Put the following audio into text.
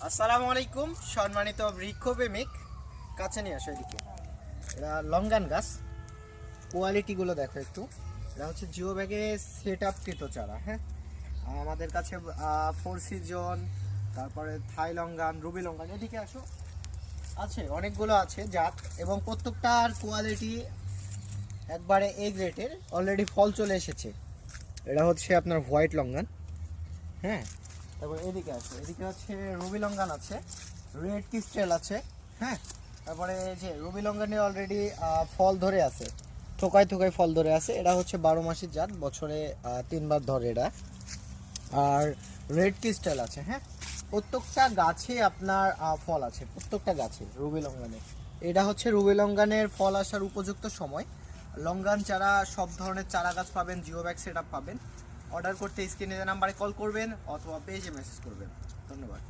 আসসালামু আলাইকুম সম্মানিত বৃক্ষপ্রেমিক, কাছে নিয়ে আসো এদিকে। এরা লঙ্গান গাছ, কোয়ালিটিগুলো দেখো একটু। এটা হচ্ছে জিও ব্যাগে সেট আপকৃত চারা। হ্যাঁ, আমাদের কাছে ফোর সিজন, তারপরে থাই লঙ্গান, রুবি লঙ্গান, এদিকে আসো, আছে অনেকগুলো আছে জাত, এবং প্রত্যেকটার কোয়ালিটি একবারে এ গ্রেডের। অলরেডি ফল চলে এসেছে। এটা হচ্ছে আপনার হোয়াইট লঙ্গান। হ্যাঁ, তারপর এদিকে আছে, এদিকে হচ্ছে রুবি লঙ্গান আছে, রেড ক্রিস্টাল আছে। হ্যাঁ, তারপরে এই যে রুবি লঙ্গানে অলরেডি ফল ধরে আছে, থোকায় থোকায় ফল ধরে আছে। এটা হচ্ছে 12 মাসের জাত, বছরে 3বার ধরে এটা। আর রেড ক্রিস্টাল আছে। হ্যাঁ, প্রত্যেকটা গাছে আপনার ফল আছে, প্রত্যেকটা গাছে রুবি লঙ্গানে। এটা হচ্ছে রুবি লঙ্গানের ফল আসার উপযুক্ত সময়। লঙ্গান চারা সব ধরনের চারা গাছ পাবেন, জিও ব্যাগ সেট আপ পাবেন। অর্ডার করতে স্ক্রিনে নাম্বারে কল করবেন অথবা পেজে মেসেজ করবেন। ধন্যবাদ।